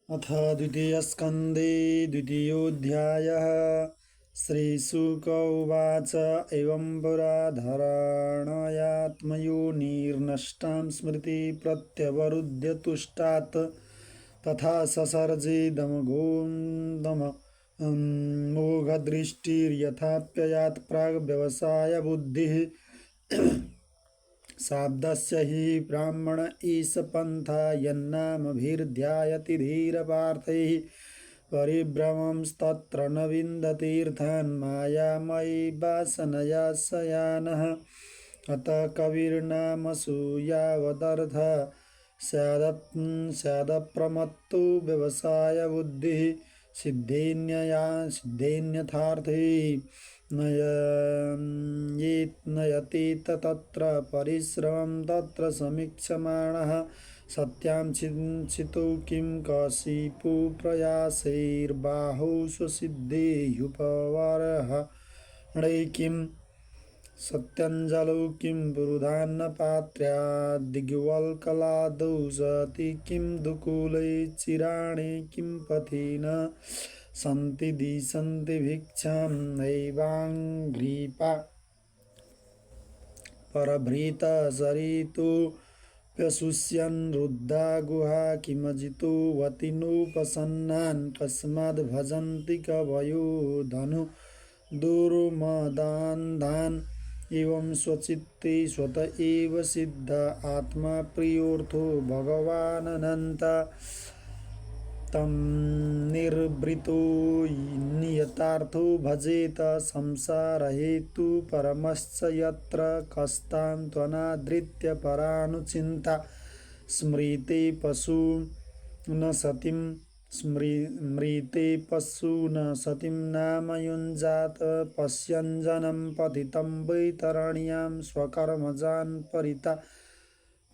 अथ द्वितीयस्कन्धे द्वितीयोऽध्यायः। श्रीशुक उवाच एवं पुरा धरणयात्मयोनिर्नष्टां स्मृति प्रत्यवरुध्य तुष्टात् तथा मोघदृष्टिर्यथाप्ययात् प्राग्व्यवसायबुद्धिः शाब्दस्य हि ब्राह्मण ईश पंथा यन्नामभिर्ध्यायति धीरपार्थैः परिभ्रमंस्तत्र न विन्दतीर्थान् मायामयी वासनया शयानः। अत कविर्नामसूयावदर्थ स्यादप्रमत्तो व्यवसायबुद्धिः सिद्धेन्यथार्थे नयतीत तत्र परिश्रमं तत्र समीक्षमाणः। सत्यां चिन्तितो किं कशिपु प्रयासैर्बाहु स्वसिद्धेयुपवर्हणे किं सत्यञ्जलौ किं पुरुधान्नपात्र्याद्दिग्वल्कलादौ सति किं दुकूलै चिराणि किं पथिन सन्ति दिशन्ति भिक्षां नैवाङ्घ्रिपा परभृतसरितोऽप्यशुष्यन् रुद्धा गुहा किमजितो वतिनोपसन्नान् कस्माद्भजन्ति कवयो धनु दुर्मदान्धान्। एवं स्वचित्ते स्वत एव सिद्ध आत्मा प्रियोऽर्थो भगवाननन्त तं निर्वृतो नियतार्थो भजेत संसारहेतु परमश्च यत्र कस्तां त्वनादृत्य परानुचिन्ता स्मृते पशु न सतिं स्मृते पशु न सतिं नाम युञ्जात पश्यञ्जनं पतितं वैतरण्यां स्वकर्मजान् परिता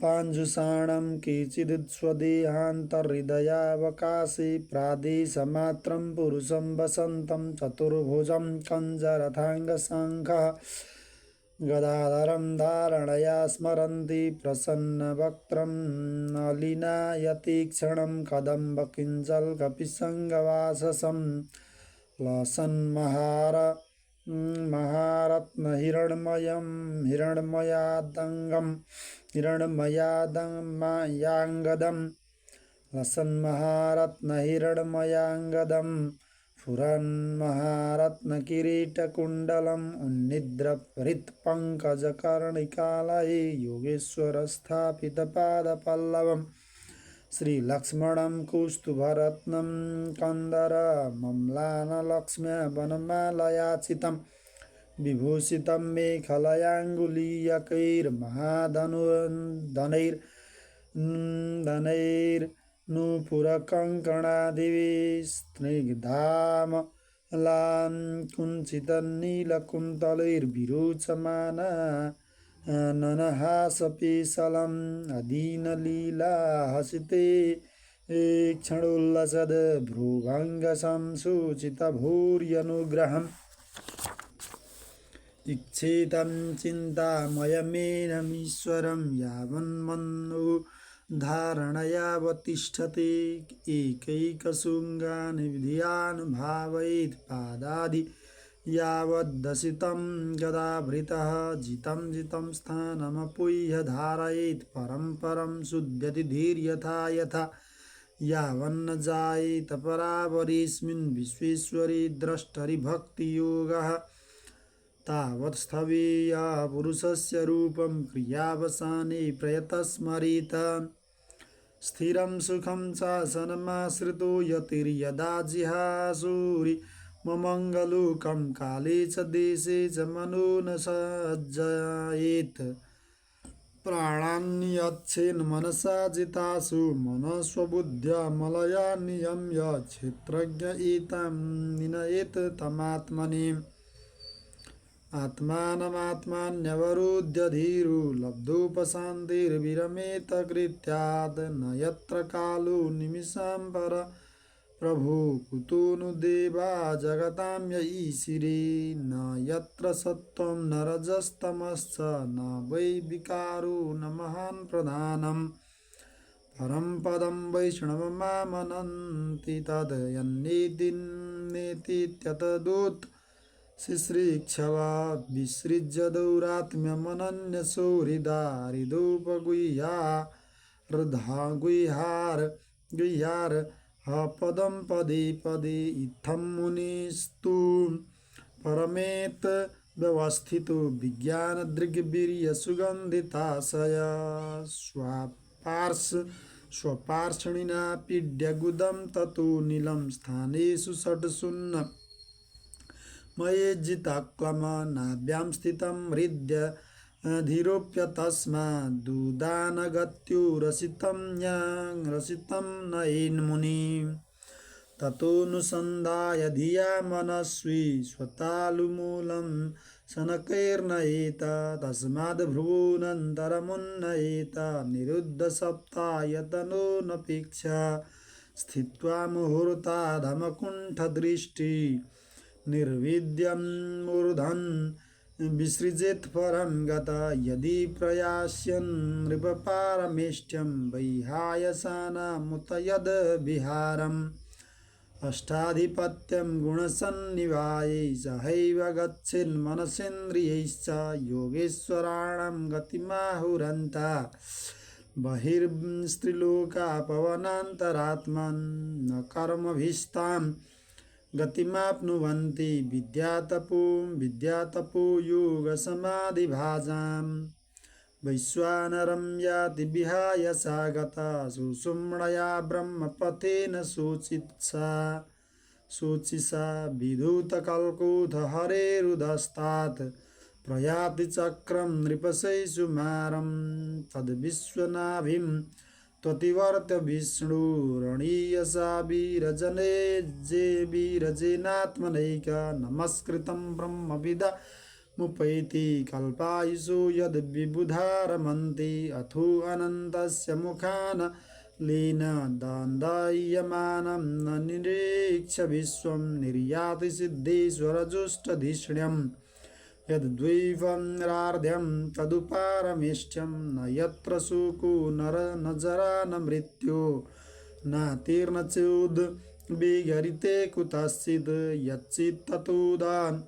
पाञ्जुषाणं केचिदस्वदेहान्तर्हृदयावकाशे प्रादेशमात्रं पुरुषं वसन्तं चतुर्भुजं कञ्जरथाङ्गशङ्खः गदाधरं धारणया स्मरन्ति प्रसन्नवक्त्रं नलिनायतीक्षणं कदम्बकिञ्जल्कपिसङ्गवाससं महारत्नहिरण्मयं हिरण्मयाङ्गदं लसन्महारत्नहिरण्मयाङ्गदं फुरन्महारत्नकिरीटकुण्डलम् उन्निद्रहृत्पङ्कजकर्णिकालये योगेश्वरस्थापितपादपल्लवम् श्रीलक्ष्मणं कौस्तुभरत्नं कन्दरमम्लानलक्ष्म्या वनमालयाचितं विभूषितं मेखलयाङ्गुलीयकैर्महाधनुर्धनैर्नूपुरकङ्कणादिभिः स्निग्धामलां कुञ्चितनीलकुन्तलैर्विरोचमाना ननहासपेशलम् अदीनलीला हसिते क्षणोल्लसद् भ्रूभङ्गसंसूचितभूर्यनुग्रहम् इच्छेतं चिन्तामयमेनमीश्वरं यावन्मनो धारणयावतिष्ठते एकैकशृङ्गान् विधियानुभावयेत् पादादि यावद्दशितं गदाभृतः जितं स्थानमपुह्य धारयेत् परं शुध्यति धीर्यथा यथा यावन्न जायेत परावरेऽस्मिन् विश्वेश्वरे द्रष्टरि भक्तियोगः तावत् स्थवेय पुरुषस्य रूपं क्रियावसाने प्रयतस्मरेत स्थिरं सुखं चासनमाश्रितो यतिर्यदा जिहासुरि ममङ्गलोकं काले च देशे च मनो न सज्जयेत् प्राणान्यच्छेन् मनसा जितासु मनस्वबुद्ध्या मलया नियम्य क्षेत्रज्ञ एतां निनयेत् तमात्मनि आत्मानमात्मान्यवरुध्य धीरो लब्धोपशान्तिर्विरमेत कृत्यात् न यत्र कालो निमिषां पर प्रभो कुतो नु देवा जगतां य ईशिरे न यत्र सत्त्वं न रजस्तमश्च न वै विकारो न महान् प्रधानम् परं पदं वैष्णवमामनन्ति तदयन्नेति नेतीत्यतदूत् शिश्रीक्षवा विसृज्य दौरात्म्यमनन्यसो हृदारिदोपगुह्या हृदा गुह्यार पदं पदे पदे इत्थं मुनिस्तु परमेत व्यवस्थितो विज्ञानदृग्वीर्यसुगन्धिताशय स्वपार्षणिना पीड्यगुदं ततो नीलं स्थानेषु षट्सून्न मयेज्जिताक्लमनाभ्यां स्थितं हृद्य धीरोप्य तस्मादुदानगत्यो रसितं नयेन्मुनि ततोऽनुसन्धाय धिया मनस्वी स्वतालुमूलं शनकैर्नयेत तस्माद्भ्रुवोऽनन्तरमुन्नयेत निरुद्धसप्तायतनो नपेक्षा स्थित्वा मुहूर्ताधमकुण्ठदृष्टि निर्विद्यं मूर्धन् विसृजेत् परं गता यदि प्रयास्यन् नृपपारमेष्ट्यं वैहायसानामुत यद्विहारम् अष्टाधिपत्यं गुणसन्निवायै सहैव गच्छेन्मनसेन्द्रियैश्च योगेश्वराणां गतिमाहुरन्ता बहिर्स्त्रीलोकापवनान्तरात्मन् न कर्मभिस्तां गतिमाप्नुवन्ति विद्यातपो योगसमाधिभाजां वैश्वानरं याति विहाय सा गता सुषुम्णया ब्रह्मपथेन शोचिसा विधूतकल्कोथ हरेरुदस्तात् प्रयाति चक्रं नृपशैसुमारं तद्विश्वनाभिं त्वतिवर्त्य विष्णुरणीयसा वीरजेनात्मनैक नमस्कृतं ब्रह्मविदा मुपैति कल्पायुषो यद्विबुधारमन्ति अथो अनन्तस्य मुखान् लीन दान्दयमानं न निरीक्ष्य विश्वं निर्याति सिद्धेश्वरजुष्टधिष्ण्यं यद्द्वैवरार्ध्यं तदुपारमेष्ट्यं न यत्र शोको न जरा न मृत्यो नातिर्न चोद्विगरिते कुतश्चित् यच्चित्ततोदान्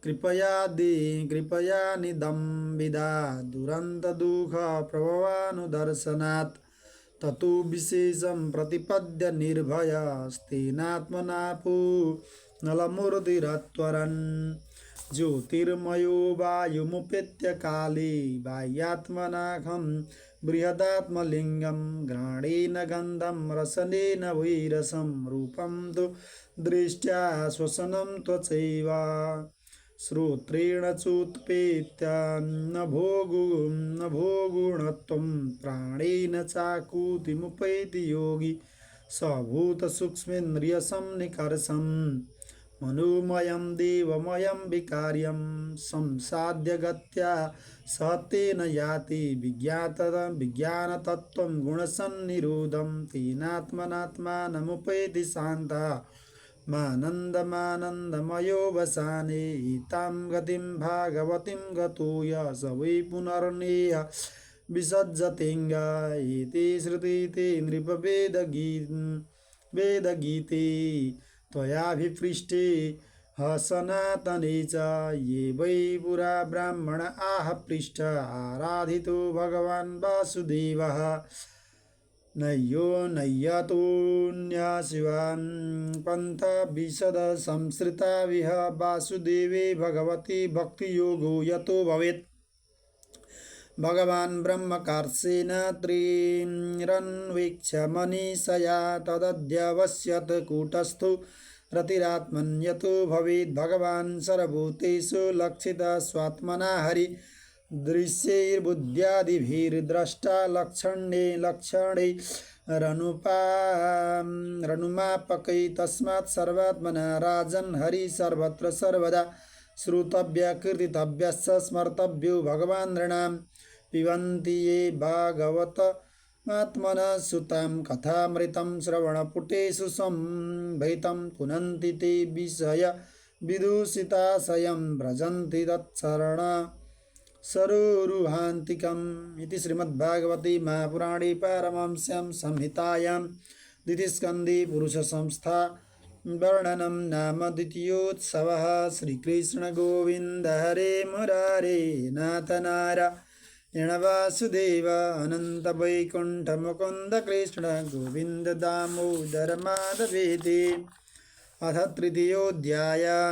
कृपया निदम्बिदा दुरन्तदुःखप्रभवानुदर्शनात् ततो विशेषं प्रतिपद्य निर्भयस्तेनात्मनापो नलमूर्तिरत्वरन् ज्योतिर्मयो वायुमुपेत्य काले बाह्यात्मनाखं बृहदात्मलिङ्गं घ्राणेन गन्धं रसनेन वैरसं रूपं तु दृष्ट्या श्वसनं त्वचैव श्रोत्रेण चोत्पेत्य न भोगुणत्वं प्राणेन चाकूतिमुपैति योगी स भूतसूक्ष्मेन्द्रियसन्निकर्षं मनोमयं देवमयं विकार्यं संसाद्य गत्या स तेन याति विज्ञानतत्त्वं गुणसन्निरोधं तेनात्मनात्मानमुपैति शान्ता मानन्दमानन्दमयोऽवसाने तां गतिं भागवतीं गतो य स वै पुनर्नेय विसज्जतेऽङ्ग एते श्रुतिते नृपवेदगीते त्वयाभिपृष्टे सनातने च ये वै पुरा ब्राह्मण आह पृष्ठ आराधितो भगवान् वासुदेवः नय्यतोऽन्यः शिवान् पन्थविशद संसृता विह वासुदेवे भगवती भक्तियोगो यतो भवेत् भगवान् ब्रह्मकार्षेण त्रिरन्वीक्ष्य मनीषया तदध्यवस्यत् कूटस्थो रतिरात्मन्यतो भवेत् भगवान् सर्वभूतेषु लक्षितः स्वात्मना हरि दृश्यैर्बुद्ध्यादिभिर्द्रष्टा लक्षणे रनुमापकै तस्मात् सर्वात्मना राजन् हरि सर्वत्र सर्वदा श्रोतव्य कीर्तितव्यश्च स्मर्तव्यो भगवान् नृणां पिबन्ति ये भागवतमात्मनः सुतां कथामृतं श्रवणपुटेषु संभृतं पुनन्ति ते विषय विदूषिताशयं व्रजन्ति तत्चरण सरोरुहान्तिकम् इति श्रीमद्भागवते महापुराणे पारमहंस्यां संहितायां द्वितीयस्कन्धे पुरुषसंस्था वर्णनं नाम द्वितीयोत्सवः। श्रीकृष्णगोविन्द हरे मुरारे नाथ नारायण वासुदेव अनन्त वैकुण्ठ मुकुन्द कृष्ण गोविन्द दामोदर माधवेति। अथ तृतीयोऽध्यायः।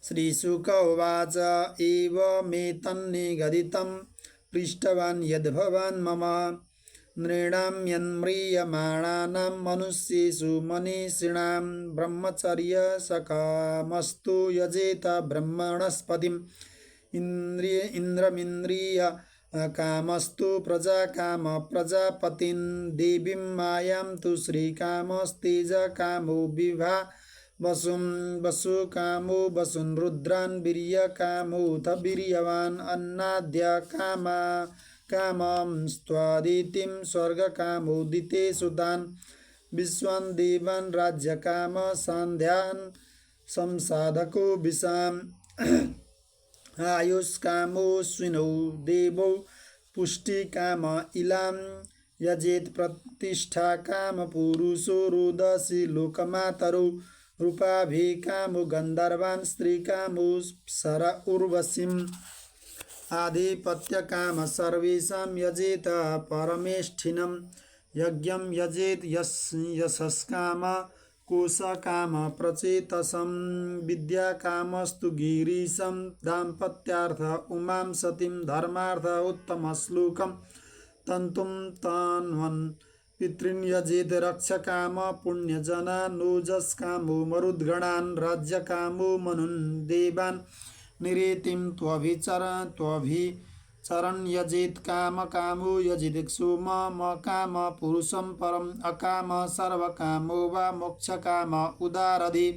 श्रीशुक उवाच एवमेतन्निगदितं पृष्टवान् यद्भवान् मम नृणां यन्म्रियमाणानां मनुष्येषु मनीषिणां ब्रह्मचर्यसकामस्तु यजेत ब्रह्मणस्पतिम् इन्द्रमिन्द्रिय कामस्तु प्रजाकाम प्रजापतिन् देवीं मायां तु श्रीकामस्तेजकामो विभा वसुकामो वसुन् रुद्रान् वीर्यकामोऽथ वीर्यवान् अन्नाद्य कामं स्वादितिं स्वर्गकामोदिते सुतान् विश्वान् देवान् राज्यकाम सान्ध्यान् संसाधको विशाम् आयुष्कामो स्विनौ देवौ पुष्टिकाम इलां यजेत् प्रतिष्ठाकाम पुरुषो रोदसी लोकमातरौ रूपाभिकामो गन्धर्वान् स्त्रीकामो सर उर्वशीम् आधिपत्यकाम सर्वेषां यजेत परमेष्ठिनं यज्ञं यजेत् यशस्काम कोशकाम प्रचेतसं विद्याकामस्तु गिरीशं दाम्पत्यार्थ उमां सतीं धर्मार्थ उत्तमश्लोकं तन्तुं तन्वन् पितॄन् यजेत् रक्षकाम पुण्यजनानोजस्कामो मरुद्गणान् राज्यकामो मनुन् देवान् निरेतिं त्वभिचरन् यजेत् कामकामो यजित् सोमकाम पुरुषं परम् अकाम सर्वकामो वा मोक्षकाम उदारधि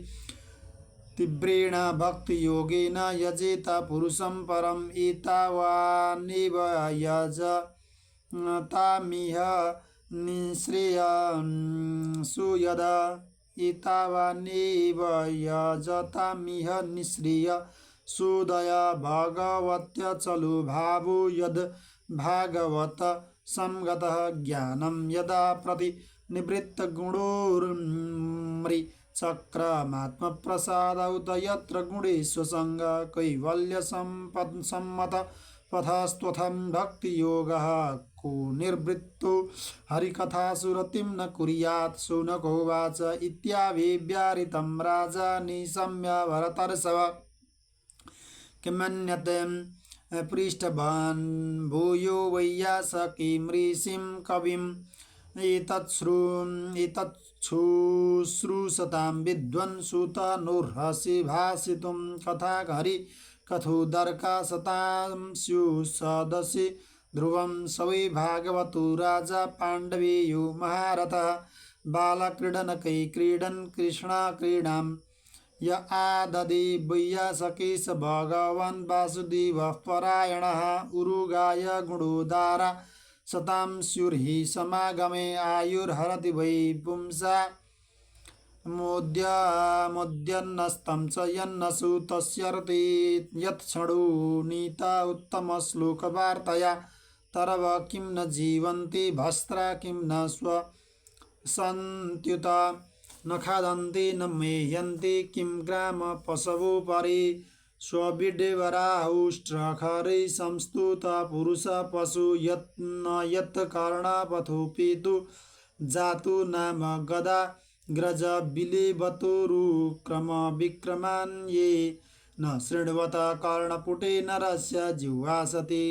तीव्रेण भक्तियोगेन यजेत पुरुषं परम् एतावानेव यजतामिह निःश्रेयसु यदा एतावानेव यजतामिह निःश्रेयसुदय भगवत्यचलो भावो यद् भागवत संगतः ज्ञानं यदा प्रतिनिवृत्तगुणोर्मृचक्रमात्मप्रसादौत यत्र गुणेष्वसङ्ग कैवल्यसम्मत पथस्त्वथं भक्तियोगः को निर्वृत्तो हरिकथासुरतिं न कुर्यात् शुनकोवाच इत्याभिव्याहृतं राजा निशम्य भरतर्षभ किमन्यते पृष्ठवान् भूयो वैयासकीं ऋषिं कविम् एतच्छुश्रूषतां विद्वन् सुतनुर्हसि भासितुं कथा हरि कथोदर्का सतां स्युसदसि ध्रुवं सवै भागवतो राजा पाण्डवेयो महारथः बालक्रीडनकै क्रीडन् कृष्णक्रीडां य आददे वैयासकेश भगवान् वासुदेवः परायणः उरुगाय गुणोदारा सतां स्युर्हि समागमे आयुर्हरति वै पुंसा मोद्यन्नस्तं च यन्नसु तस्यर्थे यत्क्षणो नीता उत्तमश्लोकवार्तया तरव किं न जीवन्ति भस्त्रा किं न स्वसन्त्युत न खादन्ति न मेह्यन्ति किं ग्राम पशवो परि स्वविडेवराहुष्ट्रखरै संस्तुत पुरुष पशु यत् कर्णपथोऽपि तु जातु नाम गदा ग्रज बिलेबतोरुक्रम विक्रमान् ये न शृण्वत कर्णपुटे नरस्य जिह्वासति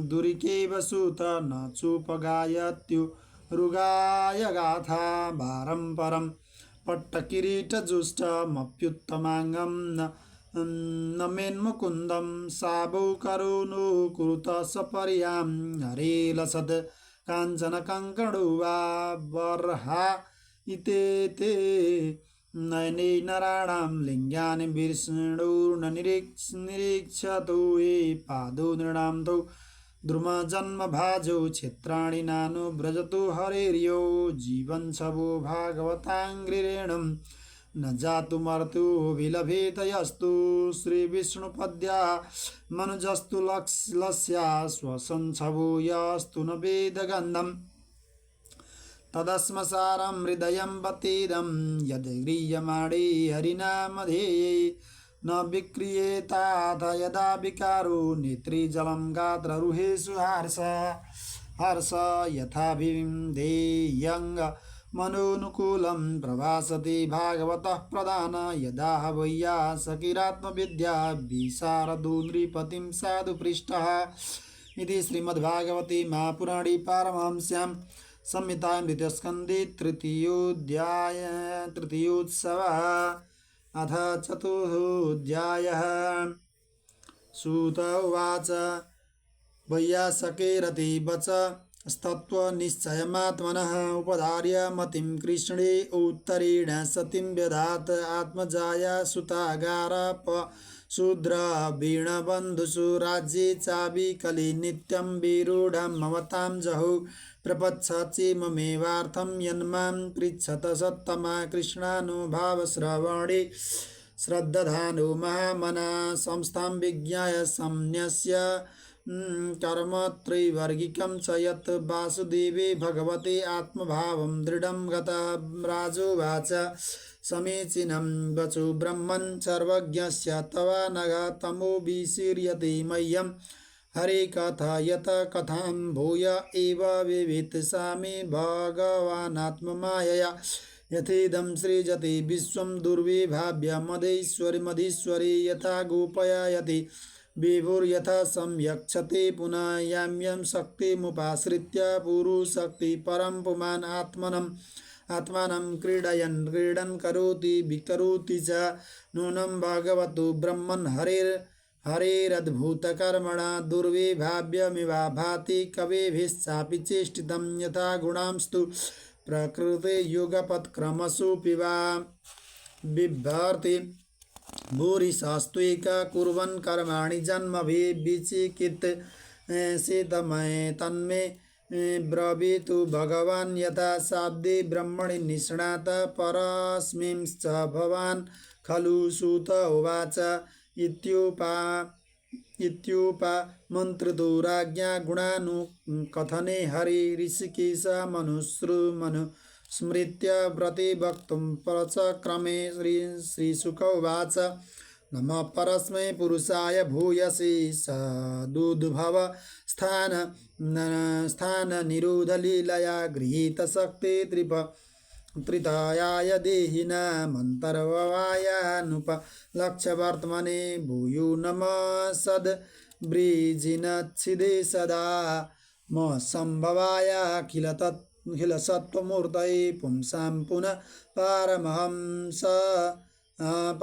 दुरिकेव सुत न चोपगायत्युरुगाय गाथा भारं परं पट्टकिरीटजुष्टमप्युत्तमाङ्गं न मेन्मुकुन्दं साबौ करो नो कुरुत सपर्यां हरे लसद् काञ्चन कङ्कणो वा बर्हा इते नयने नराणां लिङ्गानि विष्णुर्न निरीक्षतो ये पादो नृणां तौ द्रुमजन्मभाजो क्षेत्राणि नानु व्रजतो हरेर्यो जीवन् शवो भागवताङ्घ्रिरेणं न जातु मर्त्युभिलभेत यस्तु श्रीविष्णुपद्या मनुजस्तु लस्या स्वसंच्छभूयस्तु न वेदगन्धम् तदस्मसारं हृदयं बतीदं यद् गृह्यमाणे हरिनामधेये न विक्रियेताथ यदा विकारो नेत्रे जलं गात्ररुहेषु हर्ष यथाभिधेयङ्ग मनोनुकूलं प्रभासते भागवतः प्रधान यदा वैयासकिरात्मविद्या विशारदो नृपतिं साधु पृष्ठः इति श्रीमद्भागवते महापुराणे पारमहंस्यां संहितायां द्वितीयस्कन्धे तृतीयोत्सवः अथ चतुर्थोऽध्यायः। सूत उवाच वैयासकेरति वचस्तत्त्वनिश्चयमात्मनः उपधार्य मतिं कृष्णे उत्तरेण सतीं व्यधात् आत्मजाया सुतागाराप शूद्रवीणबन्धुषु राज्ये चाविकले नित्यं विरूढं ममतां जहौ प्रपच्छचि ममेवार्थं यन्मां पृच्छत सत्तमा कृष्णानुभावश्रवणे श्रद्दधानो महामना संस्थां विज्ञाय संन्यस्य कर्मत्रैवर्गिकं च यत् वासुदेवे भगवते आत्मभावं दृढं गता राजोवाच समीचीनं वचो ब्रह्मन् सर्वज्ञस्य तव नघ तमो विशीर्यते मह्यं हरे कथयत कथां भूय एव विवित्सामि भगवानात्ममायया यथेदं सृजति विश्वं दुर्विभाव्य मधीश्वरी यथा गोपयायति विभुर्यथा संयक्षते पुनः याम्यं शक्तिमुपाश्रित्य पुरुशक्ति परं पुमान् आत्मानं क्रीडन् करोति विकरोति च नूनं भगवतो ब्रह्मन् हरेरद्भुतकर्मणा दुर्विभाव्यमिवा भाति कविभिश्चापि चेष्टितं यथा गुणांस्तु प्रकृते युगपत्क्रमसु पिबा बिभ्रति भूरिशास्त्विक कुर्वन् कर्माणि जन्मभिः विचिकित् शीतमये तन्मे ब्रवीतु भगवान् यथा शाब्दे ब्रह्मणि निष्णात परस्मिंश्च भवान् खलु सूत उवाच इत्युपमन्त्रितो राज्ञा गुणानुकथने हरि ऋषिकेश मनुस्मृत्य प्रतिवक्तुं प्रचक्रमे श्रीशुक उवाच नमः परस्मै पुरुषाय भूयसे सदुद्भव स्थाननिरोधलीलया गृहीतशक्ति त्रितायाय देहिनामन्तर्ववायानुपलक्ष्यवर्त्मने भूयो नमः सद्ब्रीजिनच्छिदे सदा मसम्भवाय अखिलसत्त्वमूर्तये पुंसां पुनः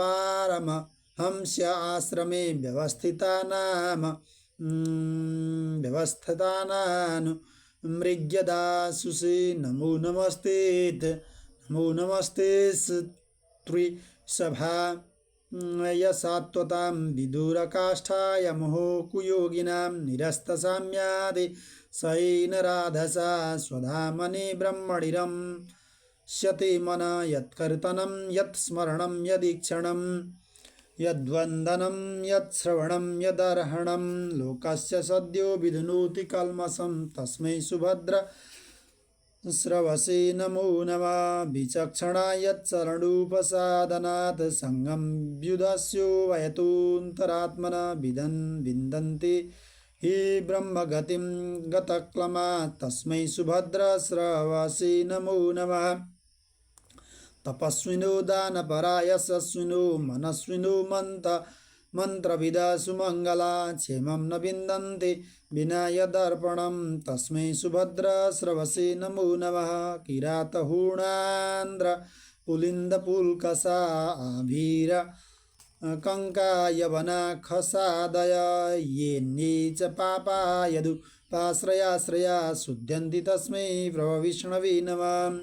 पारमहंस्य आश्रमे व्यवस्थितानानुमृग्यदासुषे नमो नमस्ते त्रिसभा यसात्वतां विदुरकाष्ठाय मोहो कुयोगिनां निरस्तसाम्यादि सैन राधसा स्वधामनि ब्रह्मणिरं स्यति मन यत्कर्तनं यत्स्मरणं यदीक्षणं यद्वन्दनं यत्श्रवणं यदर्हणं लोकस्य सद्यो विधुनोति कल्मषं तस्मै सुभद्र श्रवसे नमो नमः विचक्षणा यच्चरणोपसादनात् संगं व्युदस्यो वयतोऽन्तरात्मना विन्दन्ति हि ब्रह्मगतिं गतक्लमा तस्मै सुभद्र श्रवसे नमो नमः तपस्विनो दानपरा यशस्विनो मनस्विनो मन्त्रविदा सुमङ्गला क्षेमं न विन्दन्ति विना यदर्पणं तस्मै सुभद्र श्रवसे नमो नमः किरातहूणान्द्र पुलिन्दपुल्कसा आभीर कङ्कायवना खसादय येन्ये च पापा यदुपाश्रयाश्रया शुध्यन्ति तस्मै प्रभविष्णवे नमः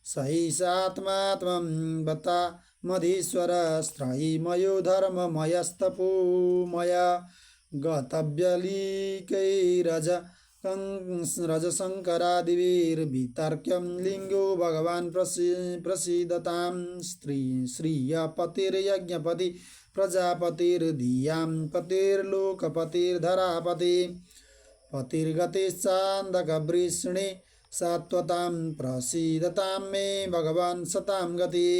सहिषात्मात्मं बता मधीश्वर स्त्रयीमयो धर्ममयस्तपोमया गतव्यलीकैरज रजशङ्करादिभिर्वितर्क्यं लिङ्गो भगवान् प्रसीदतां श्रियपतिर्यज्ञपति प्रजापतिर्धियां पतिर्लोकपतिर्धरापति पतिर्गतिश्चान्दकवृष्णे सात्वतां प्रसीदतां मे भगवान् सतां गति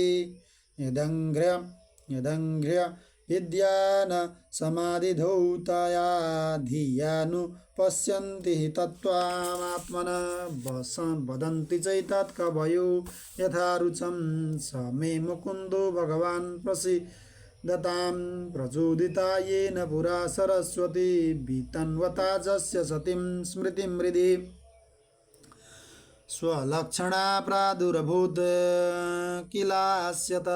यदङ्घ्र्य विद्यान समाधिधौतया धियानुपश्यन्ति हि तत्त्वमात्मनः वदन्ति चैतत्कवयो यथा रुचं स मे मुकुन्दो भगवान् प्रसीदतां प्रचोदिता येन पुरा सरस्वती वितन्वता जस्य सतीं स्मृतिं हृदि स्वलक्षणा प्रादुरभूत किलास्यत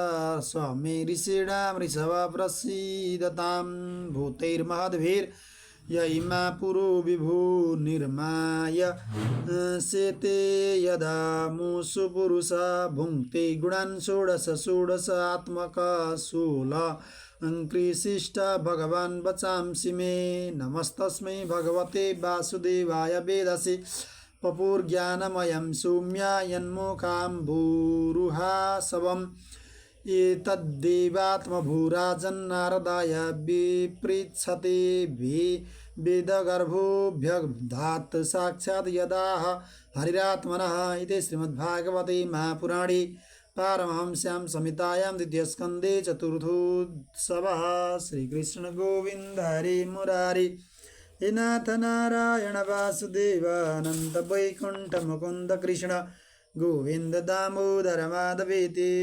स्वमे ऋषिणा वृषभ प्रसीदतां भूतैर्महद्भिर्य इमा पुरो विभो निर्माय शेते यदा मूषु पुरुषा भुङ्क्ते गुणान् षोडशात्मक 16 भगवान् वचांसि मे नमस्तस्मै भगवते वासुदेवाय वेदसे पपुर्ज्ञानमयं सौम्यायन्मुखाम्बुरुहासवम् एतद्देवात्मभूराजन्नारदाय विपृच्छते वेदगर्भोऽभ्यधात् साक्षात् यदाह हरिरात्मनः इति श्रीमद्भागवते महापुराणे पारमहंस्यां संहितायां द्वितीयस्कन्धे चतुर्थोत्सवः। श्रीकृष्ण गोविन्द हरे मुरारी हे नाथ नारायण वासुदेव अनंत वैकुंठ मुकुंद कृष्ण गोविंद दामोदर माधवेति।